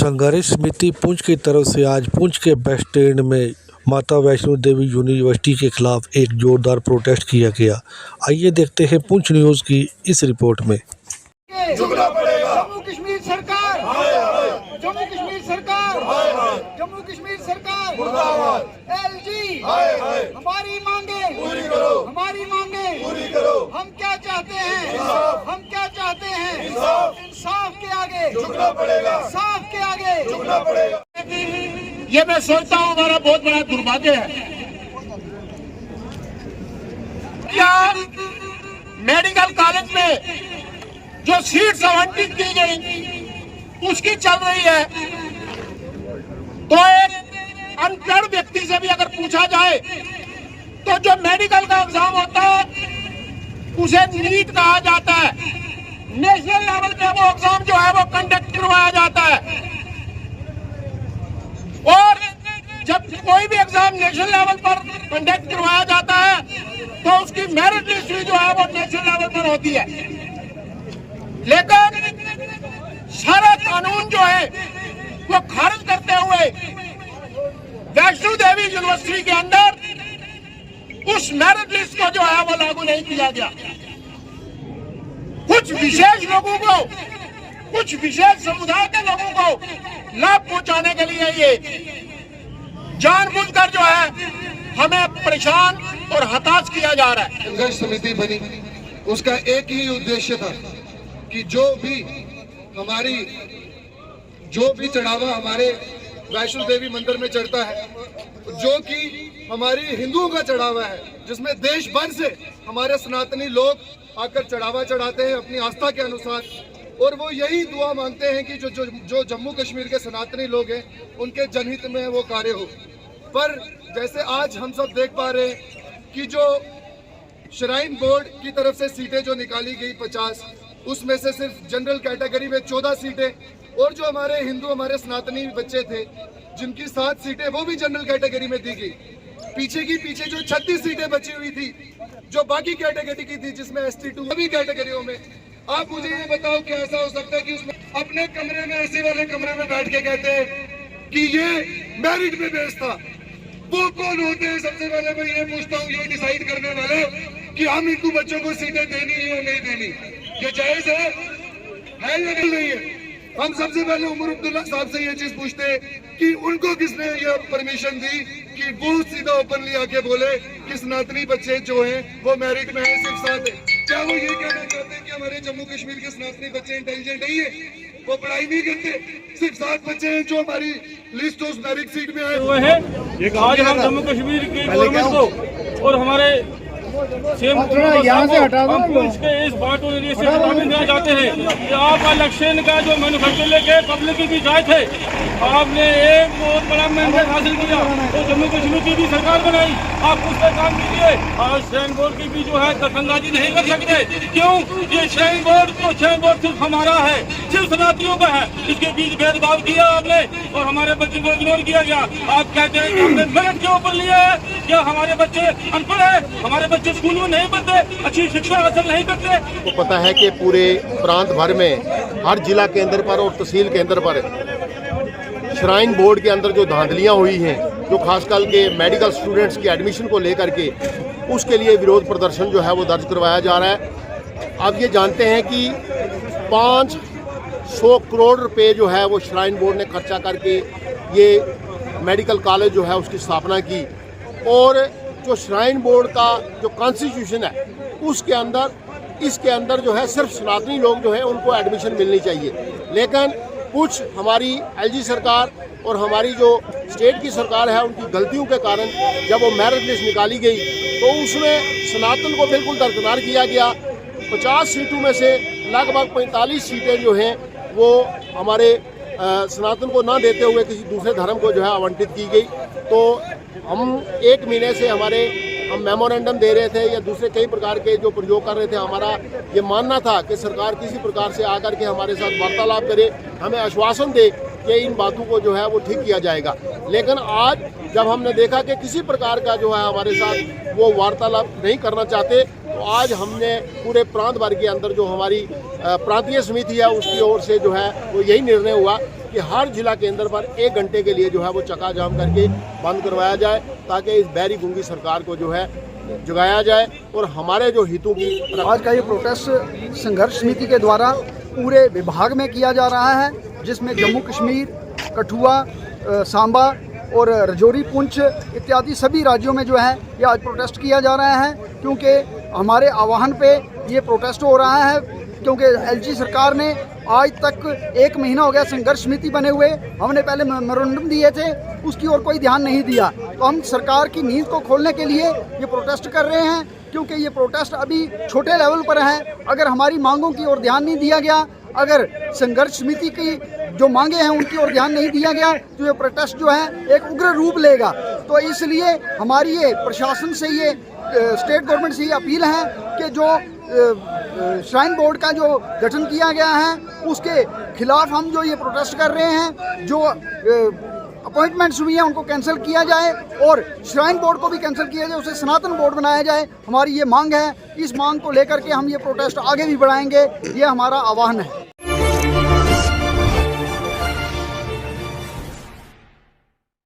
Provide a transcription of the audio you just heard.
संघर्ष समिति पुंछ की तरफ से आज पुंछ के बस स्टैंड में माता वैष्णो देवी यूनिवर्सिटी के खिलाफ एक जोरदार प्रोटेस्ट किया गया। आइए देखते हैं पुंछ न्यूज़ की इस रिपोर्ट में। झुकना पड़ेगा। जम्मू कश्मीर सरकार, जम्मू कश्मीर सरकार, जम्मू कश्मीर सरकार मुर्दाबाद। एलजी हमारी मांगे पूरी करो, हमारी मांगे पूरी करो। हम क्या चाहते हैं? हम क्या चाहते हैं? इंसाफ के आगे झुकना पड़ेगा, इंसाफ के आगे झुकना पड़ेगा। ये मैं सोचता हूँ हमारा बहुत बड़ा दुर्भाग्य है। क्या मेडिकल कॉलेज में जो सीट्स आवंटित की गई उसकी चल रही है, तो एक अनपढ़ व्यक्ति से भी अगर पूछा जाए तो जो मेडिकल का एग्जाम होता है उसे नीट कहा जाता है। नेशनल लेवल पे वो एग्जाम जो है वो कंडक्ट करवाया जाता है, और जब कोई भी एग्जाम नेशनल लेवल पर कंडक्ट करवाया जाता है तो उसकी मेरिट लिस्ट जो है वो नेशनल लेवल पर होती है। लेकिन सारा कानून जो है वो खारिज करते हुए वैष्णो देवी यूनिवर्सिटी के अंदर उस मेरिट लिस्ट को जो है वो लागू नहीं किया गया। कुछ विशेष लोगों को, कुछ विशेष समुदाय के लोगों को लाभ पहुंचाने के लिए ये जानबूझकर जो है हमें परेशान और हताश किया जा रहा है। संघर्ष समिति बनी, उसका एक ही उद्देश्य था कि जो भी चढ़ावा हमारे वैष्णो देवी मंदिर में चढ़ता है, जो कि हमारी हिंदुओं का चढ़ावा है, जिसमें देश भर से हमारे सनातनी लोग आकर चढ़ावा चढ़ाते हैं अपनी आस्था के अनुसार, और वो यही दुआ मांगते हैं कि जो जम्मू कश्मीर के सनातनी लोग हैं उनके जनहित में वो कार्य हो। पर जैसे आज हम सब देख पा रहे हैं कि जो श्राइन बोर्ड की तरफ से सीटें जो निकाली गई 50, उसमें से सिर्फ जनरल कैटेगरी में 14 सीटें, और जो हमारे हिंदू हमारे सनातनी बच्चे थे जिनकी 7 सीटें वो भी जनरल कैटेगरी में दी गई। पीछे जो 36 सीटें बची हुई थी जो बाकी कैटेगरी की थी, जिसमें ST2 सभी कैटेगरियों में, आप मुझे ये बताओ कि ऐसा हो सकता है कि उसमें अपने कमरे में ऐसे वाले कमरे में बैठ के कहते हैं कि ये मेरिट में बेस था। वो कौन होते हैं? सबसे पहले मैं ये पूछता हूँ, ये डिसाइड करने वाले कि हम हिंदू बच्चों को सीटें देनी है या नहीं देनी, ये जायज है या नहीं है? हम सबसे पहले उमर अब्दुल्ला साहब से ये चीज पूछते हैं कि उनको किसने ये परमिशन दी कि वो सीधा ओपनली आके बोले कि सनातनी बच्चे जो हैं वो मेरिट में है, सिर्फ 7 है। क्या वो ये कहना चाहते हैं कि हमारे जम्मू कश्मीर के सनातनी बच्चे इंटेलिजेंट नहीं है, वो पढ़ाई नहीं करते? सिर्फ 7 बच्चे हैं जो हमारी लिस्ट उस मेरिट सीट में है। एक आज हम जम्मू कश्मीर की गवर्नमेंट को और हमारे यहाँ से हटा दो, पुंछ के इस बातों से चेतावनी देना चाहते हैं कि आप इलेक्शन का जो मैन्युफैक्चर लेके पब्लिक की भी जाए थे, आपने एक बहुत बड़ा मैंडेट हासिल किया, तो जम्मू कश्मीर की भी सरकार बनाई, आप उस पर काम कीजिए। आज श्राइन बोर्ड की भी जो है दखलंदाजी नहीं कर सकते। क्यों? ये श्राइन बोर्ड सिर्फ हमारा है, सिर्फ सनातनियों का है। इसके बीच भेदभाव किया आपने और हमारे बच्चों को इग्नोर किया गया। आप कहते हैं कि हमने मेरिट के ऊपर लिया है, क्या हमारे बच्चे अनपढ़ है? हमारे बच्चे स्कूलों में नहीं पढ़ते, अच्छी शिक्षा हासिल नहीं करते। तो पता है कि पूरे प्रांत भर में हर जिला केंद्र पर और तहसील केंद्र पर श्राइन बोर्ड के अंदर जो धांधलियां हुई हैं, जो खासकर के मेडिकल स्टूडेंट्स की एडमिशन को लेकर के, उसके लिए विरोध प्रदर्शन जो है वो दर्ज करवाया जा रहा है। आप ये जानते हैं कि 500 करोड़ रुपए जो है वो श्राइन बोर्ड ने खर्चा करके ये मेडिकल कॉलेज जो है उसकी स्थापना की, और जो श्राइन बोर्ड का जो कॉन्स्टिट्यूशन है उसके अंदर इसके अंदर जो है सिर्फ सनातनी लोग जो है उनको एडमिशन मिलनी चाहिए। लेकिन कुछ हमारी LG सरकार और हमारी जो स्टेट की सरकार है उनकी गलतियों के कारण जब वो मेरिट लिस्ट निकाली गई तो उसमें सनातन को बिल्कुल दरकिनार किया गया। 50 सीटों में से लगभग 45 सीटें जो हैं वो हमारे सनातन को ना देते हुए किसी दूसरे धर्म को जो है आवंटित की गई। तो हम 1 महीने से हम मेमोरेंडम दे रहे थे या दूसरे कई प्रकार के जो प्रयोग कर रहे थे। हमारा ये मानना था कि सरकार किसी प्रकार से आकर के हमारे साथ वार्तालाप करे, हमें आश्वासन दे कि इन बातों को जो है वो ठीक किया जाएगा। लेकिन आज जब हमने देखा कि किसी प्रकार का जो है हमारे साथ वो वार्तालाप नहीं करना चाहते, तो आज हमने पूरे प्रांत भर के अंदर जो हमारी प्रांतीय समिति है उसकी ओर से जो है वो यही निर्णय हुआ कि हर जिला केंद्र पर 1 घंटे के लिए जो है वो चक्का जाम करके बंद करवाया जाए, ताकि इस बहरी गूंगी सरकार को जो है जगाया जाए और हमारे जो हितों की। आज का ये प्रोटेस्ट संघर्ष समिति के द्वारा पूरे विभाग में किया जा रहा है, जिसमें जम्मू कश्मीर, कठुआ, सांबा और राजौरी, पुंछ इत्यादि सभी राज्यों में जो है ये आज प्रोटेस्ट किया जा रहा है, क्योंकि हमारे आह्वान पे ये प्रोटेस्ट हो रहा है। क्योंकि एलजी सरकार ने आज तक 1 महीना हो गया संघर्ष समिति बने हुए, हमने पहले मेमोरेंडम दिए थे, उसकी ओर कोई ध्यान नहीं दिया। तो हम सरकार की नींद को खोलने के लिए ये प्रोटेस्ट कर रहे हैं, क्योंकि ये प्रोटेस्ट अभी छोटे लेवल पर है। अगर हमारी मांगों की ओर ध्यान नहीं दिया गया, अगर संघर्ष समिति की जो मांगे हैं उनकी ओर ध्यान नहीं दिया गया, तो ये प्रोटेस्ट जो है एक उग्र रूप लेगा। तो इसलिए हमारी ये प्रशासन से, ये स्टेट गवर्नमेंट से ये अपील है कि जो श्राइन बोर्ड का जो गठन किया गया है उसके खिलाफ हम जो ये प्रोटेस्ट कर रहे हैं, जो अपॉइंटमेंट्स हुई हैं उनको कैंसिल किया जाए और श्राइन बोर्ड को भी कैंसिल किया जाए, उसे सनातन बोर्ड बनाया जाए। हमारी ये मांग है, इस मांग को लेकर के हम ये प्रोटेस्ट आगे भी बढ़ाएंगे, ये हमारा आह्वान है।